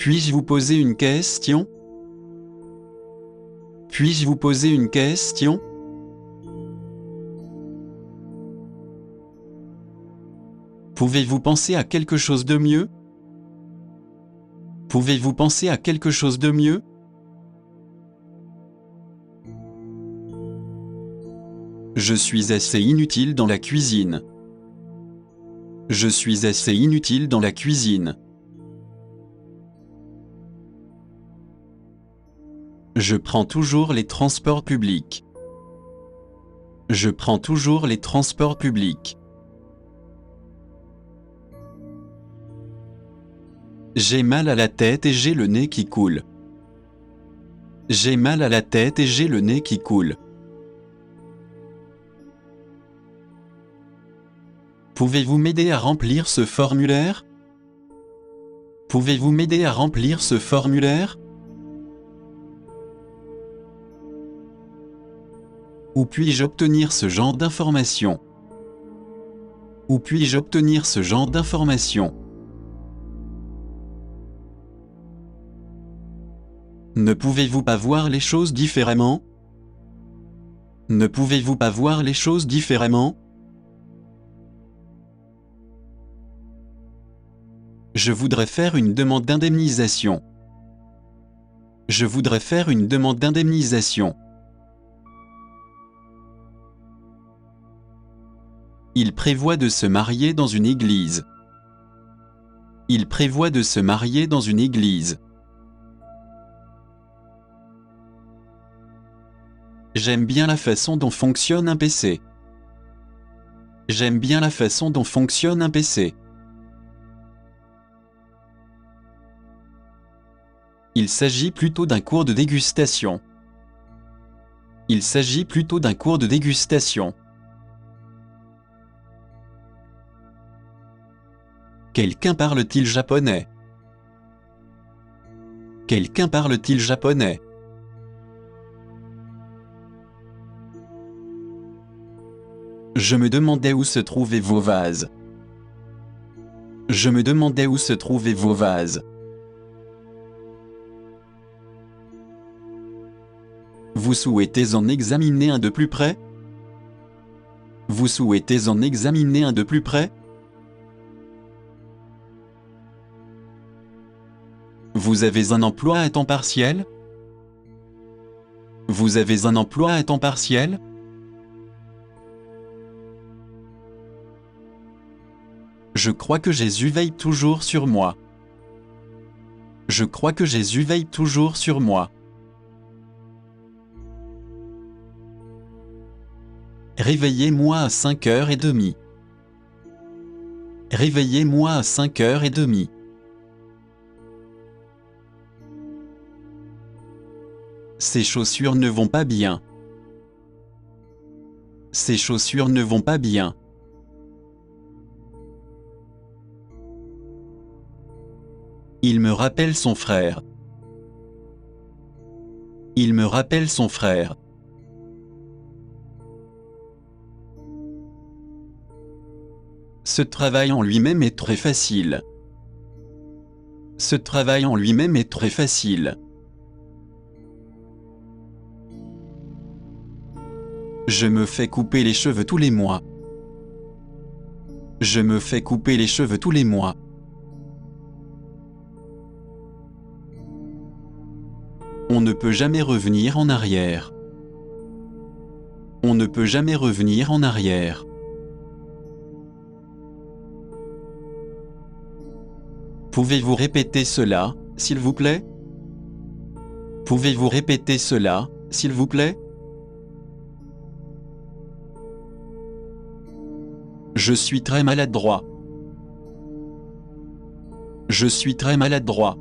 Puis-je vous poser une question? Puis-je vous poser une question? Pouvez-vous penser à quelque chose de mieux? Pouvez-vous penser à quelque chose de mieux? Je suis assez inutile dans la cuisine. Je suis assez inutile dans la cuisine. Je prends toujours les transports publics. Je prends toujours les transports publics. J'ai mal à la tête et j'ai le nez qui coule. J'ai mal à la tête et j'ai le nez qui coule. Pouvez-vous m'aider à remplir ce formulaire? Pouvez-vous m'aider à remplir ce formulaire? Où puis-je obtenir ce genre d'informations? Où puis-je obtenir ce genre d'informations? Ne pouvez-vous pas voir les choses différemment? Ne pouvez-vous pas voir les choses différemment? Je voudrais faire une demande d'indemnisation. Je voudrais faire une demande d'indemnisation. Il prévoit de se marier dans une église. Il prévoit de se marier dans une église. J'aime bien la façon dont fonctionne un PC. J'aime bien la façon dont fonctionne un PC. Il s'agit plutôt d'un cours de dégustation. Il s'agit plutôt d'un cours de dégustation. Quelqu'un parle-t-il japonais? Quelqu'un parle-t-il japonais? Je me demandais où se trouvaient vos vases. Je me demandais où se trouvaient vos vases. Vous souhaitez en examiner un de plus près? Vous souhaitez en examiner un de plus près? Vous avez un emploi à temps partiel? Vous avez un emploi à temps partiel? Je crois que Jésus veille toujours sur moi. Je crois que Jésus veille toujours sur moi. Réveillez-moi à 5h30. Réveillez-moi à 5h30. Ces chaussures ne vont pas bien. Ces chaussures ne vont pas bien. Il me rappelle son frère. Il me rappelle son frère. Ce travail en lui-même est très facile. Ce travail en lui-même est très facile. Je me fais couper les cheveux tous les mois. Je me fais couper les cheveux tous les mois. On ne peut jamais revenir en arrière. On ne peut jamais revenir en arrière. Pouvez-vous répéter cela, s'il vous plaît? Pouvez-vous répéter cela, s'il vous plaît? Je suis très maladroit. Je suis très maladroit.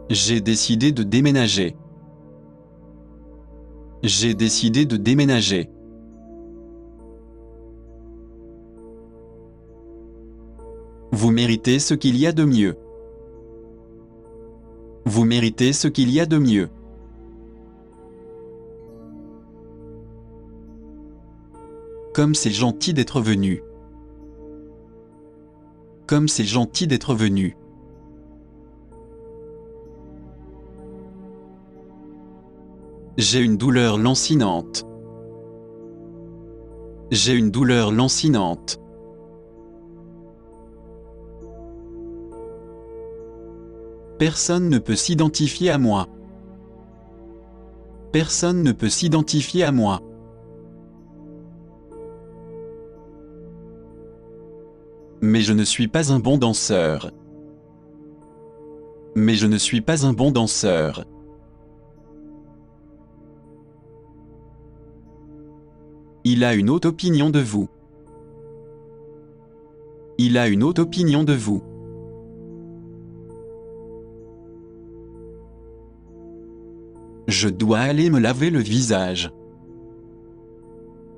J'ai décidé de déménager. J'ai décidé de déménager. Vous méritez ce qu'il y a de mieux. Vous méritez ce qu'il y a de mieux. Comme c'est gentil d'être venu. Comme c'est gentil d'être venu. J'ai une douleur lancinante. J'ai une douleur lancinante. Personne ne peut s'identifier à moi. Personne ne peut s'identifier à moi. Mais je ne suis pas un bon danseur. Mais je ne suis pas un bon danseur. Il a une haute opinion de vous. Il a une haute opinion de vous. Je dois aller me laver le visage.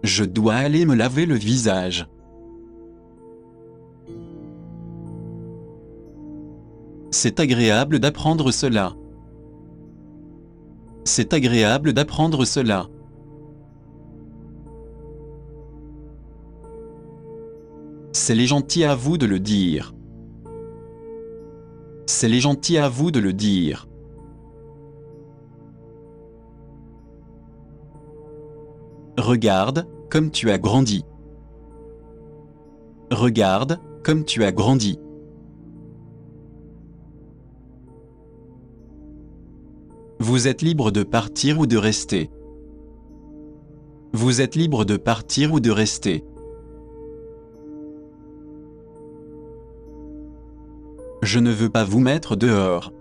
Je dois aller me laver le visage. C'est agréable d'apprendre cela. C'est agréable d'apprendre cela. C'est les gentils à vous de le dire. C'est les gentils à vous de le dire. Regarde, comme tu as grandi. Regarde, comme tu as grandi. Vous êtes libre de partir ou de rester. Vous êtes libre de partir ou de rester. Je ne veux pas vous mettre dehors.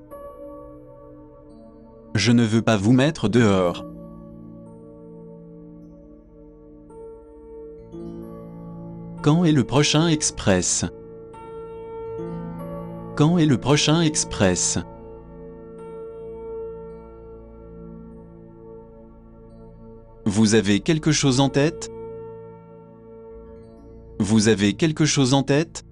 Je ne veux pas vous mettre dehors. Quand est le prochain express? Quand est le prochain express? Vous avez quelque chose en tête? Vous avez quelque chose en tête?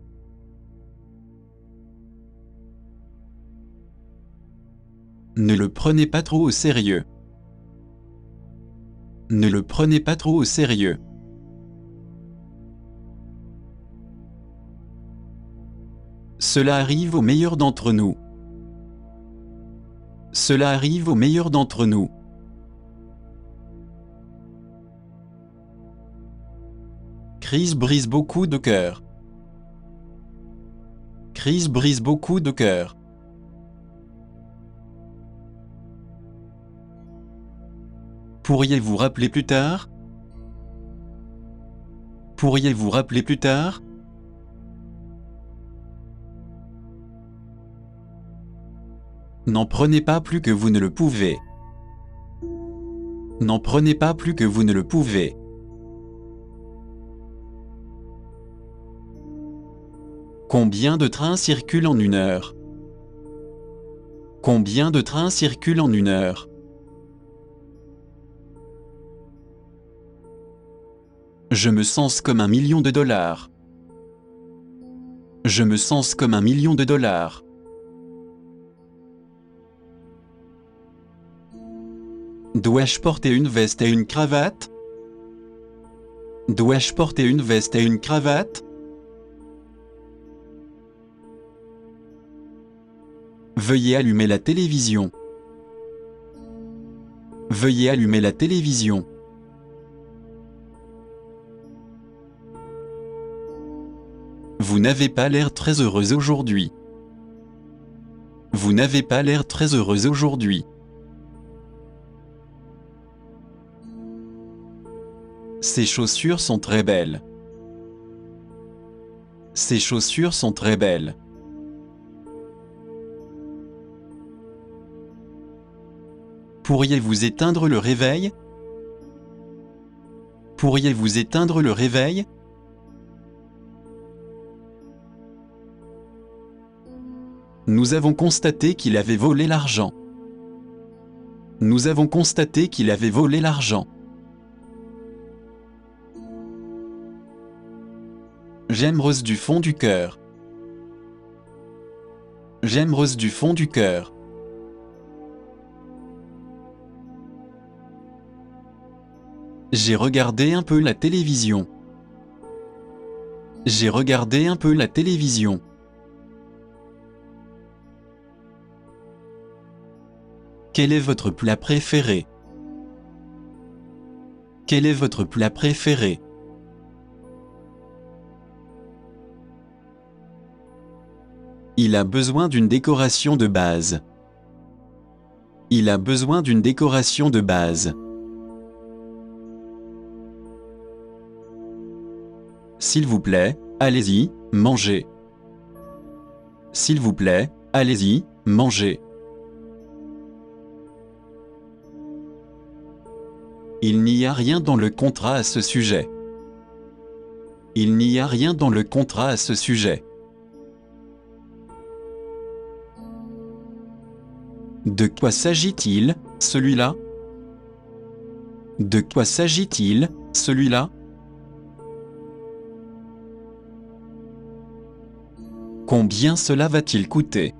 Ne le prenez pas trop au sérieux. Ne le prenez pas trop au sérieux. Cela arrive aux meilleurs d'entre nous. Cela arrive aux meilleurs d'entre nous. Chris brise beaucoup de cœurs. Chris brise beaucoup de cœurs. Pourriez-vous rappeler plus tard? Pourriez-vous rappeler plus tard? N'en prenez pas plus que vous ne le pouvez. N'en prenez pas plus que vous ne le pouvez. Combien de trains circulent en une heure? Combien de trains circulent en une heure? Je me sens comme $1 million. Je me sens comme $1 million. Dois-je porter une veste et une cravate? Dois-je porter une veste et une cravate? Veuillez allumer la télévision. Veuillez allumer la télévision. Vous n'avez pas l'air très heureuse aujourd'hui. Vous n'avez pas l'air très heureuse aujourd'hui. Ces chaussures sont très belles. Ces chaussures sont très belles. Pourriez-vous éteindre le réveil? Pourriez-vous éteindre le réveil? Nous avons constaté qu'il avait volé l'argent. Nous avons constaté qu'il avait volé l'argent. J'aime Rose du fond du cœur. J'aime Rose du fond du cœur. J'ai regardé un peu la télévision. J'ai regardé un peu la télévision. Quel est votre plat préféré? Quel est votre plat préféré? Il a besoin d'une décoration de base. Il a besoin d'une décoration de base. S'il vous plaît, allez-y, mangez. S'il vous plaît, allez-y, mangez. Il n'y a rien dans le contrat à ce sujet. Il n'y a rien dans le contrat à ce sujet. De quoi s'agit-il, celui-là? De quoi s'agit-il, celui-là? Combien cela va-t-il coûter?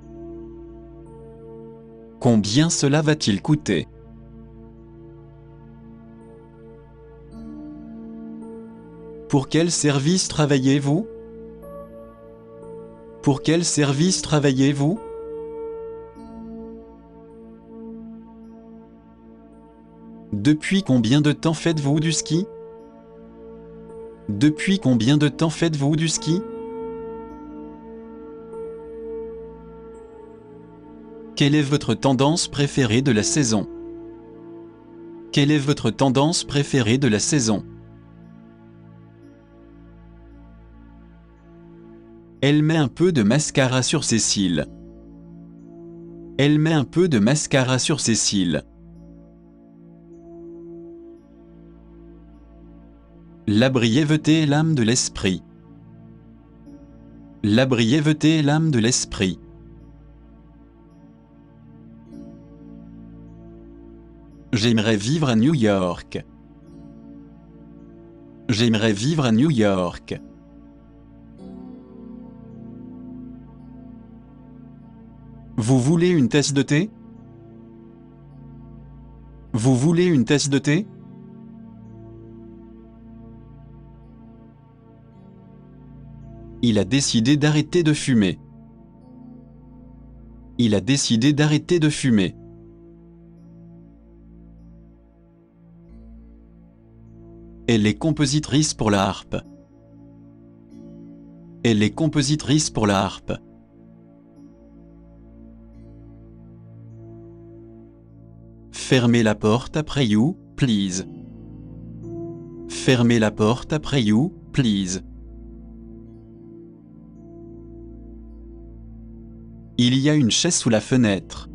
Combien cela va-t-il coûter? Pour quel service travaillez-vous? Pour quel service travaillez-vous? Depuis combien de temps faites-vous du ski? Depuis combien de temps faites-vous du ski? Quelle est votre tendance préférée de la saison? Quelle est votre tendance préférée de la saison? Elle met un peu de mascara sur ses cils. Elle met un peu de mascara sur ses cils. La brièveté est l'âme de l'esprit. La brièveté est l'âme de l'esprit. J'aimerais vivre à New York. J'aimerais vivre à New York. Vous voulez une tasse de thé? Vous voulez une tasse de thé? Il a décidé d'arrêter de fumer. Il a décidé d'arrêter de fumer. Elle est compositrice pour la harpe. Elle est compositrice pour la harpe. Fermez la porte après you, please. Fermez la porte après you, please. Il y a une chaise sous la fenêtre.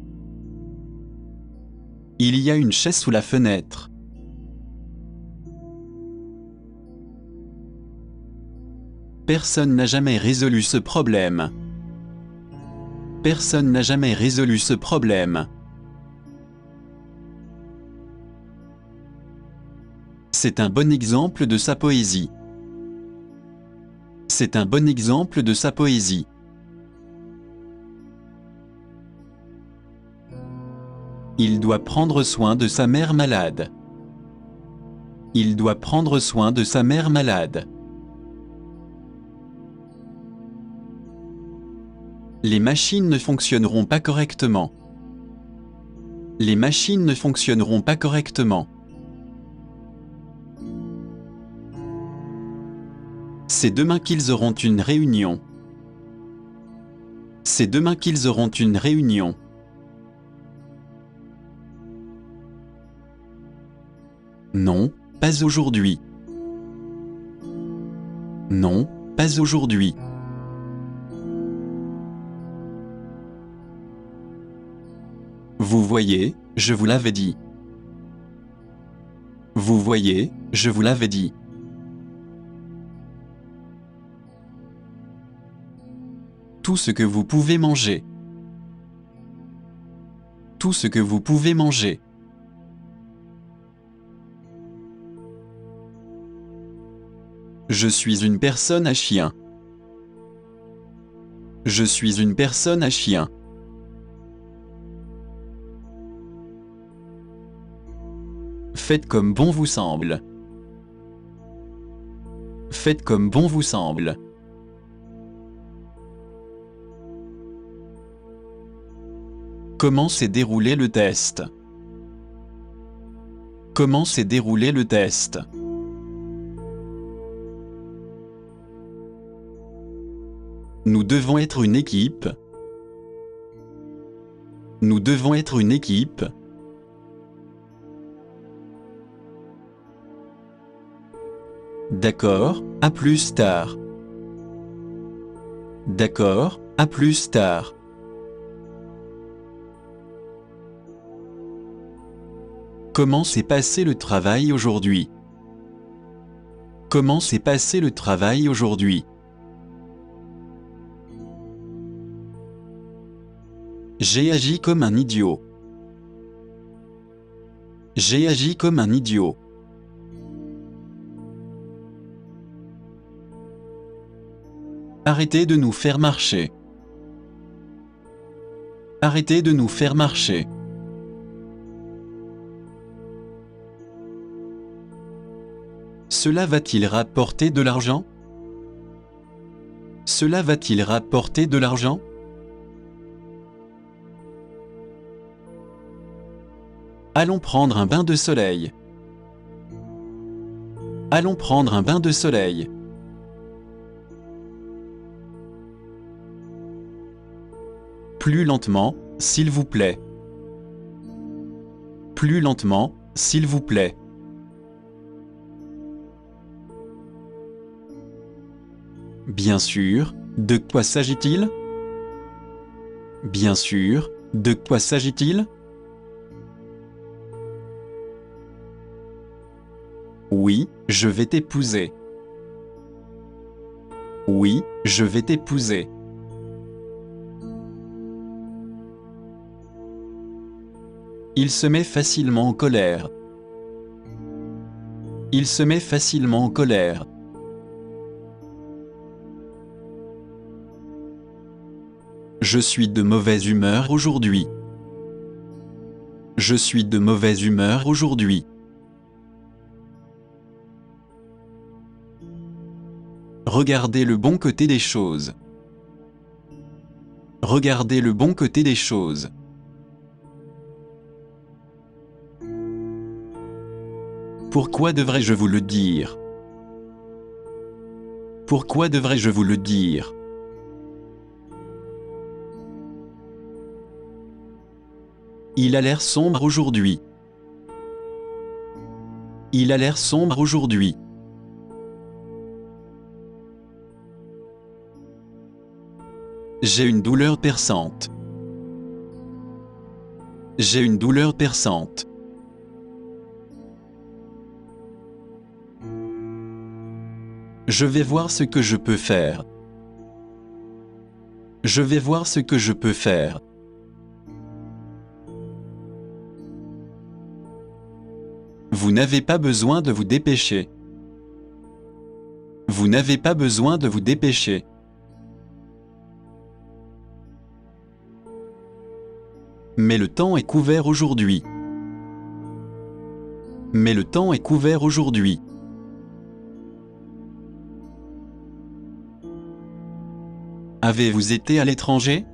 Il y a une chaise sous la fenêtre. Personne n'a jamais résolu ce problème. Personne n'a jamais résolu ce problème. C'est un bon exemple de sa poésie. C'est un bon exemple de sa poésie. Il doit prendre soin de sa mère malade. Il doit prendre soin de sa mère malade. Les machines ne fonctionneront pas correctement. Les machines ne fonctionneront pas correctement. C'est demain qu'ils auront une réunion. C'est demain qu'ils auront une réunion. Non, pas aujourd'hui. Non, pas aujourd'hui. Vous voyez, je vous l'avais dit. Vous voyez, je vous l'avais dit. Tout ce que vous pouvez manger. Tout ce que vous pouvez manger. Je suis une personne à chien. Je suis une personne à chien. Faites comme bon vous semble. Faites comme bon vous semble. Comment s'est déroulé le test? Comment s'est déroulé le test? Nous devons être une équipe. Nous devons être une équipe. D'accord, à plus tard. D'accord, à plus tard. Comment s'est passé le travail aujourd'hui? Comment s'est passé le travail aujourd'hui? J'ai agi comme un idiot. J'ai agi comme un idiot. Arrêtez de nous faire marcher. Arrêtez de nous faire marcher. Cela va-t-il rapporter de l'argent? Cela va-t-il rapporter de l'argent? Allons prendre un bain de soleil. Allons prendre un bain de soleil. Plus lentement, s'il vous plaît. Plus lentement, s'il vous plaît. Bien sûr, de quoi s'agit-il? Bien sûr, de quoi s'agit-il? Oui, je vais t'épouser. Oui, je vais t'épouser. Il se met facilement en colère. Il se met facilement en colère. Je suis de mauvaise humeur aujourd'hui. Je suis de mauvaise humeur aujourd'hui. Regardez le bon côté des choses. Regardez le bon côté des choses. Pourquoi devrais-je vous le dire? Pourquoi devrais-je vous le dire? Il a l'air sombre aujourd'hui. Il a l'air sombre aujourd'hui. J'ai une douleur perçante. J'ai une douleur perçante. Je vais voir ce que je peux faire. Je vais voir ce que je peux faire. Vous n'avez pas besoin de vous dépêcher. Vous n'avez pas besoin de vous dépêcher. Mais le temps est couvert aujourd'hui. Mais le temps est couvert aujourd'hui. Avez-vous été à l'étranger?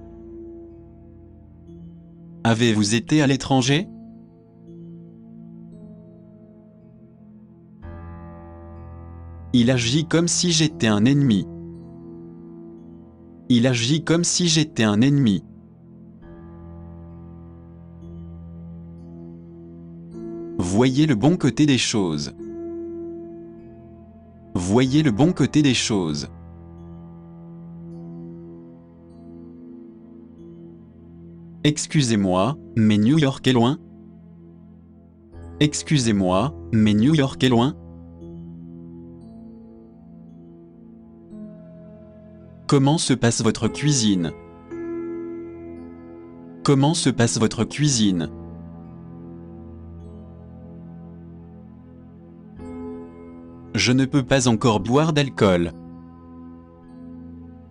Avez-vous été à l'étranger? Il agit comme si j'étais un ennemi. Il agit comme si j'étais un ennemi. Voyez le bon côté des choses. Voyez le bon côté des choses. Excusez-moi, mais New York est loin? Excusez-moi, mais New York est loin? Comment se passe votre cuisine? Comment se passe votre cuisine? Je ne peux pas encore boire d'alcool.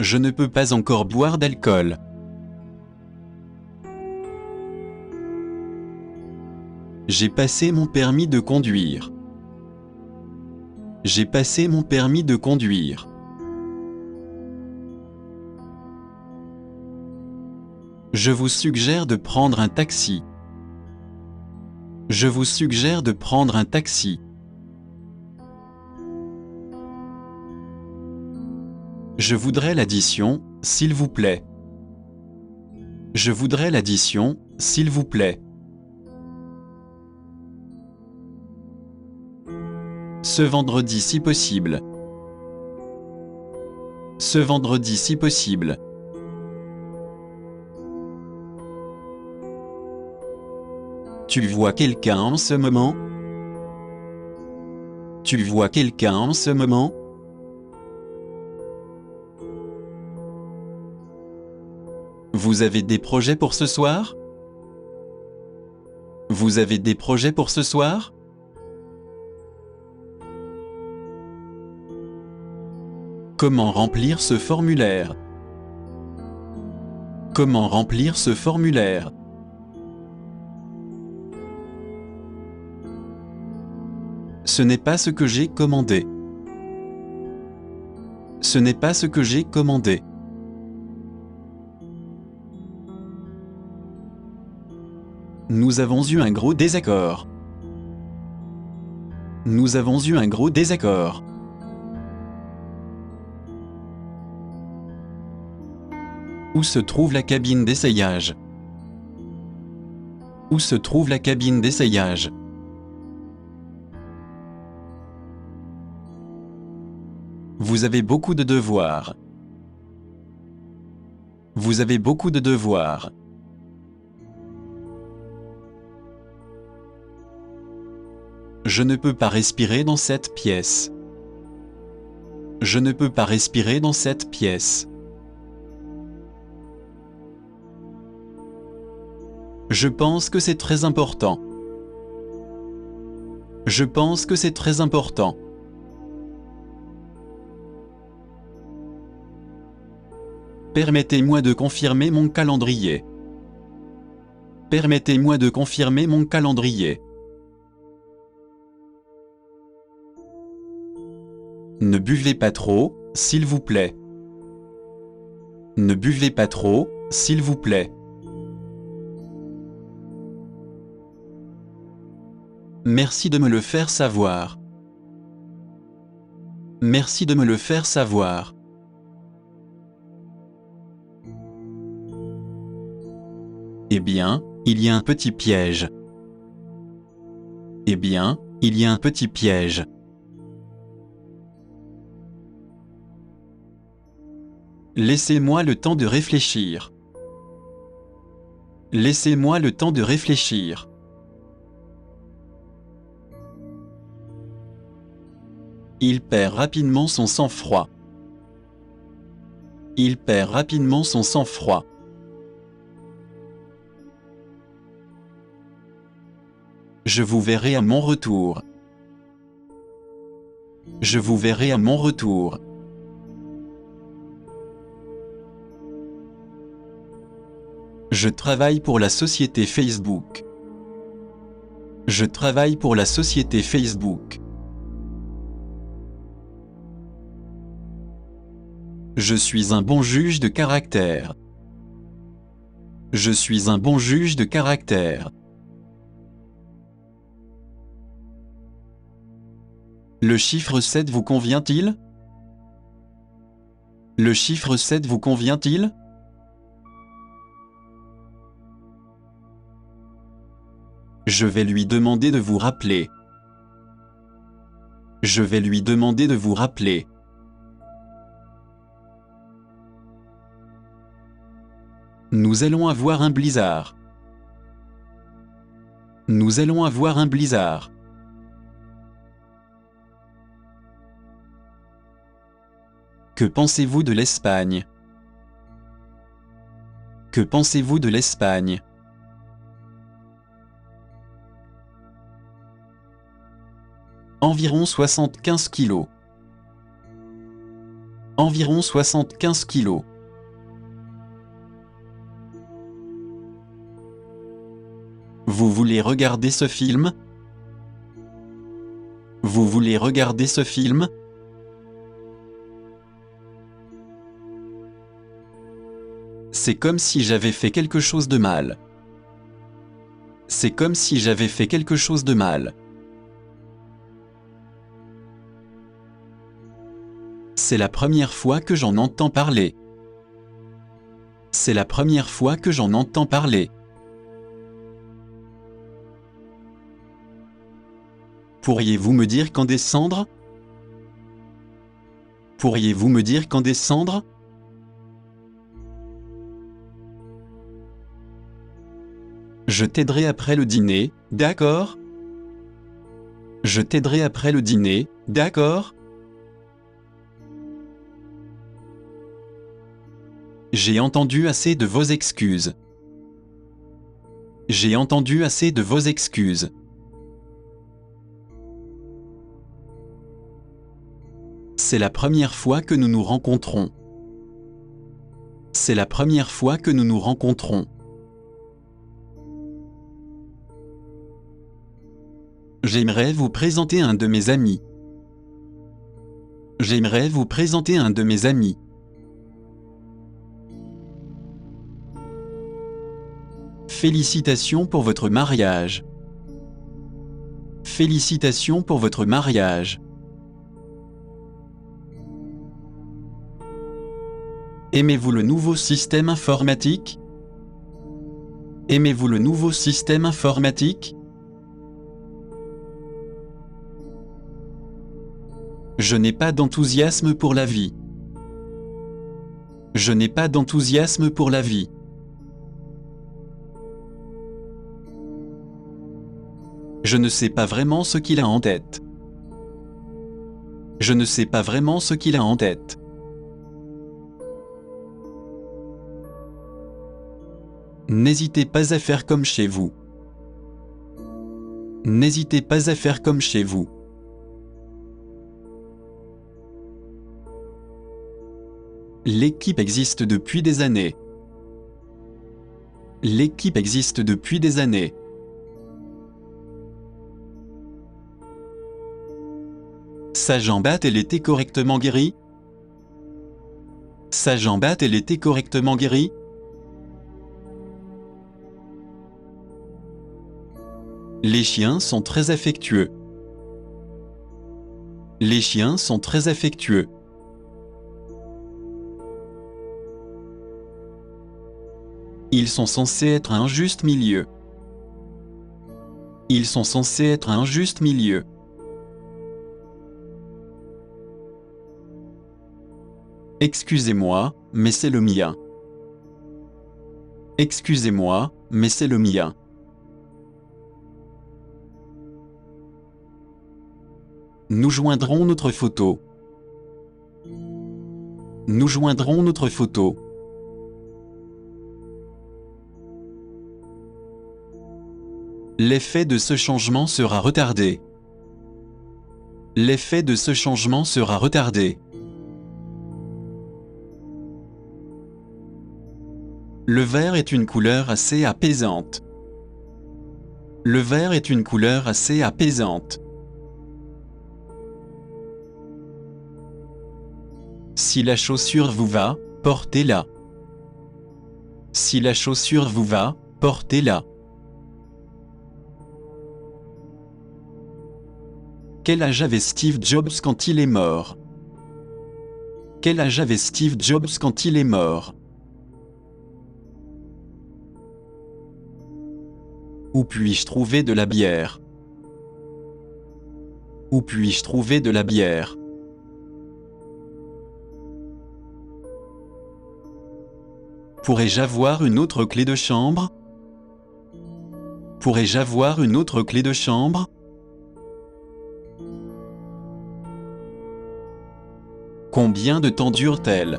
Je ne peux pas encore boire d'alcool. J'ai passé mon permis de conduire. J'ai passé mon permis de conduire. Je vous suggère de prendre un taxi. Je vous suggère de prendre un taxi. Je voudrais l'addition, s'il vous plaît. Je voudrais l'addition, s'il vous plaît. Ce vendredi si possible. Ce vendredi si possible. Tu vois quelqu'un en ce moment? Tu vois quelqu'un en ce moment? Vous avez des projets pour ce soir? Vous avez des projets pour ce soir? Comment remplir ce formulaire? Comment remplir ce formulaire? Ce n'est pas ce que j'ai commandé. Ce n'est pas ce que j'ai commandé. Nous avons eu un gros désaccord. Nous avons eu un gros désaccord. Où se trouve la cabine d'essayage? Où se trouve la cabine d'essayage? Vous avez beaucoup de devoirs. Vous avez beaucoup de devoirs. Je ne peux pas respirer dans cette pièce. Je ne peux pas respirer dans cette pièce. Je pense que c'est très important. Je pense que c'est très important. Permettez-moi de confirmer mon calendrier. Permettez-moi de confirmer mon calendrier. Ne buvez pas trop, s'il vous plaît. Ne buvez pas trop, s'il vous plaît. Merci de me le faire savoir. Merci de me le faire savoir. Eh bien, il y a un petit piège. Eh bien, il y a un petit piège. Laissez-moi le temps de réfléchir. Laissez-moi le temps de réfléchir. Il perd rapidement son sang-froid. Il perd rapidement son sang-froid. Je vous verrai à mon retour. Je vous verrai à mon retour. Je travaille pour la société Facebook. Je travaille pour la société Facebook. Je suis un bon juge de caractère. Je suis un bon juge de caractère. Le chiffre 7 vous convient-il? Le chiffre 7 vous convient-il? Je vais lui demander de vous rappeler. Je vais lui demander de vous rappeler. Nous allons avoir un blizzard. Nous allons avoir un blizzard. Que pensez-vous de l'Espagne? Que pensez-vous de l'Espagne? Environ 75 kilos. Environ 75 kilos. Vous voulez regarder ce film? Vous voulez regarder ce film? C'est comme si j'avais fait quelque chose de mal. C'est comme si j'avais fait quelque chose de mal. C'est la première fois que j'en entends parler. C'est la première fois que j'en entends parler. Pourriez-vous me dire quand descendre? Pourriez-vous me dire quand descendre? Je t'aiderai après le dîner, d'accord? Je t'aiderai après le dîner, d'accord? J'ai entendu assez de vos excuses. J'ai entendu assez de vos excuses. C'est la première fois que nous nous rencontrons. C'est la première fois que nous nous rencontrons. J'aimerais vous présenter un de mes amis. J'aimerais vous présenter un de mes amis. Félicitations pour votre mariage. Félicitations pour votre mariage. Aimez-vous le nouveau système informatique? Aimez-vous le nouveau système informatique? Je n'ai pas d'enthousiasme pour la vie. Je n'ai pas d'enthousiasme pour la vie. Je ne sais pas vraiment ce qu'il a en tête. Je ne sais pas vraiment ce qu'il a en tête. N'hésitez pas à faire comme chez vous. N'hésitez pas à faire comme chez vous. L'équipe existe depuis des années. L'équipe existe depuis des années. Sa jambe a-t-elle été correctement guérie? Sa jambe a-t-elle été correctement guérie? Les chiens sont très affectueux. Les chiens sont très affectueux. Ils sont censés être un juste milieu. Ils sont censés être un juste milieu. Excusez-moi, mais c'est le mien. Excusez-moi, mais c'est le mien. Nous joindrons notre photo. Nous joindrons notre photo. L'effet de ce changement sera retardé. L'effet de ce changement sera retardé. Le vert est une couleur assez apaisante. Le vert est une couleur assez apaisante. Si la chaussure vous va, portez-la. Si la chaussure vous va, portez-la. Quel âge avait Steve Jobs quand il est mort? Quel âge avait Steve Jobs quand il est mort? Où puis-je trouver de la bière? Où puis-je trouver de la bière? Pourrais-je avoir une autre clé de chambre? Pourrais-je avoir une autre clé de chambre? Combien de temps dure-t-elle?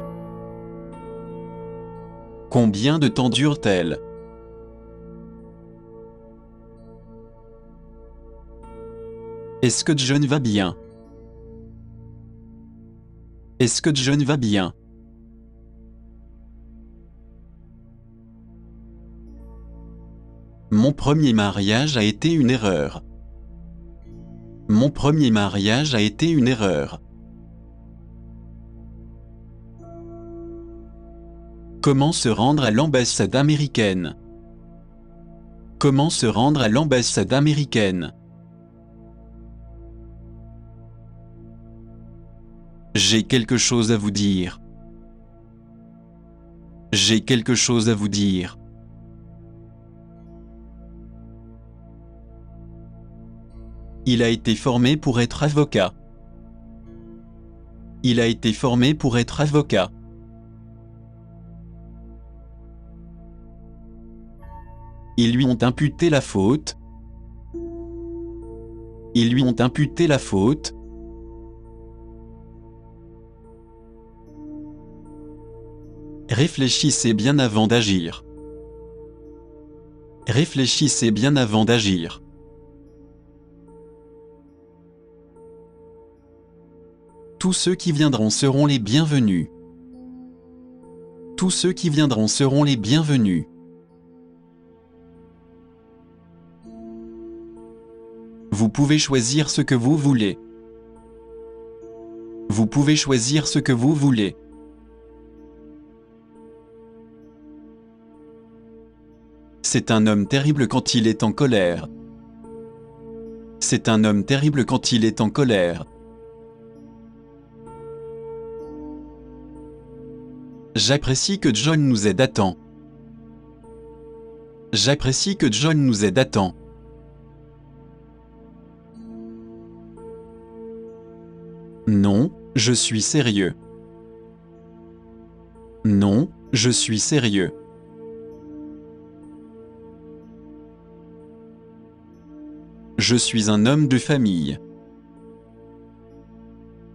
Combien de temps dure-t-elle? Est-ce que John va bien? Est-ce que John va bien? Mon premier mariage a été une erreur. Mon premier mariage a été une erreur. Comment se rendre à l'ambassade américaine? Comment se rendre à l'ambassade américaine? J'ai quelque chose à vous dire. J'ai quelque chose à vous dire. Il a été formé pour être avocat. Il a été formé pour être avocat. Ils lui ont imputé la faute. Ils lui ont imputé la faute. Réfléchissez bien avant d'agir. Réfléchissez bien avant d'agir. Tous ceux qui viendront seront les bienvenus. Tous ceux qui viendront seront les bienvenus. Vous pouvez choisir ce que vous voulez. Vous pouvez choisir ce que vous voulez. C'est un homme terrible quand il est en colère. C'est un homme terrible quand il est en colère. J'apprécie que John nous aide à temps. J'apprécie que John nous aide à temps. Non, je suis sérieux. Non, je suis sérieux. Je suis un homme de famille.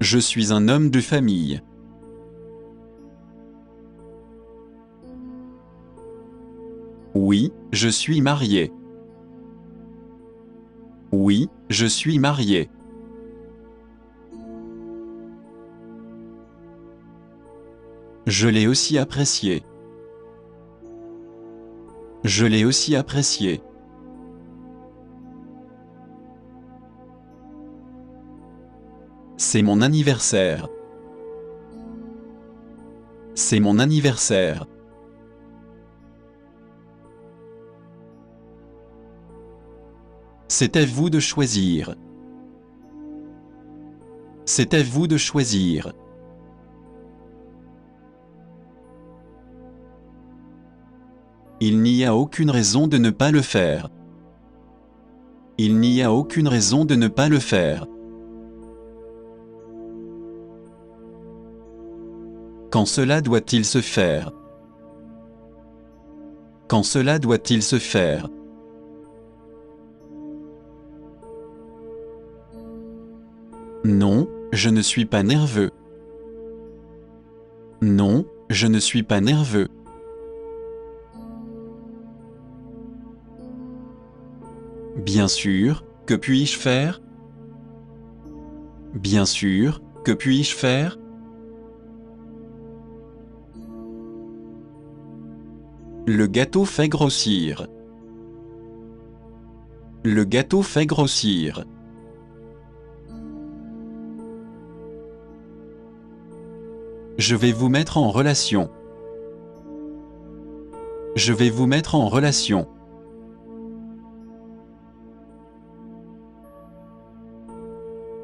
Je suis un homme de famille. Oui, je suis marié. Oui, je suis marié. Je l'ai aussi apprécié. Je l'ai aussi apprécié. C'est mon anniversaire. C'est mon anniversaire. C'est à vous de choisir. C'est à vous de choisir. Il n'y a aucune raison de ne pas le faire. Il n'y a aucune raison de ne pas le faire. Quand cela doit-il se faire? Quand cela doit-il se faire? Non, je ne suis pas nerveux. Non, je ne suis pas nerveux. Bien sûr, que puis-je faire? Bien sûr, que puis-je faire? Le gâteau fait grossir. Le gâteau fait grossir. Je vais vous mettre en relation. Je vais vous mettre en relation.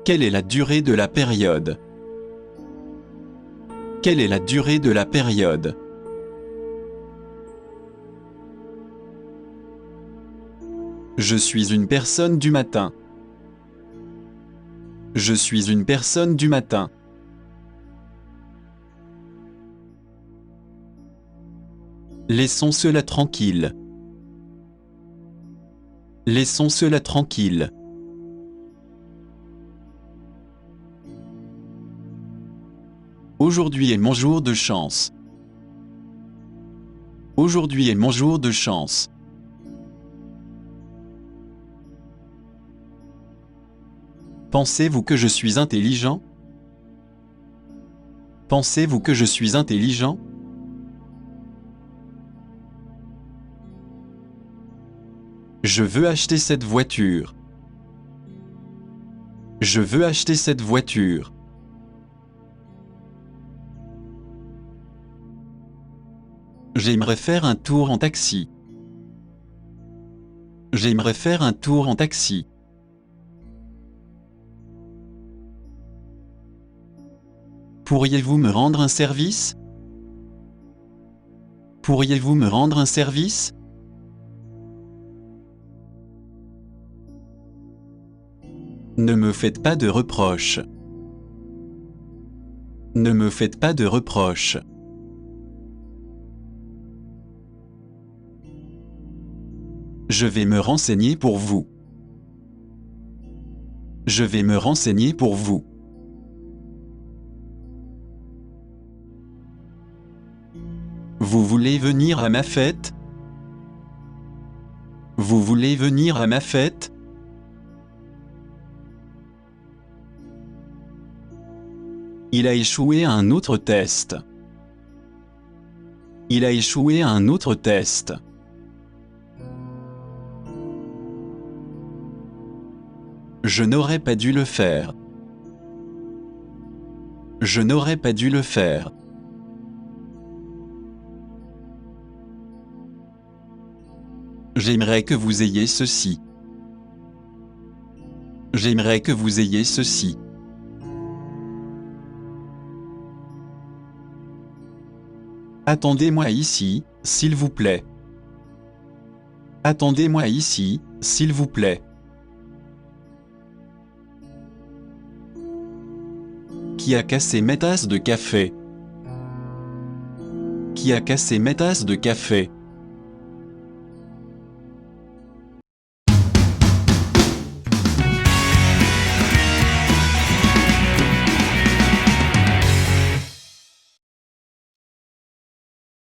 Quelle est la durée de la période? Quelle est la durée de la période? Je suis une personne du matin. Je suis une personne du matin. Laissons cela tranquille. Laissons cela tranquille. Aujourd'hui est mon jour de chance. Aujourd'hui est mon jour de chance. Pensez-vous que je suis intelligent? Pensez-vous que je suis intelligent? Je veux acheter cette voiture. Je veux acheter cette voiture. J'aimerais faire un tour en taxi. J'aimerais faire un tour en taxi. Pourriez-vous me rendre un service? Pourriez-vous me rendre un service? Ne me faites pas de reproches. Ne me faites pas de reproches. Je vais me renseigner pour vous. Je vais me renseigner pour vous. Vous voulez venir à ma fête? Vous voulez venir à ma fête? Il a échoué à un autre test. Il a échoué à un autre test. Je n'aurais pas dû le faire. Je n'aurais pas dû le faire. J'aimerais que vous ayez ceci. J'aimerais que vous ayez ceci. Attendez-moi ici, s'il vous plaît. Attendez-moi ici, s'il vous plaît. Qui a cassé mes tasses de café? Qui a cassé mes tasses de café?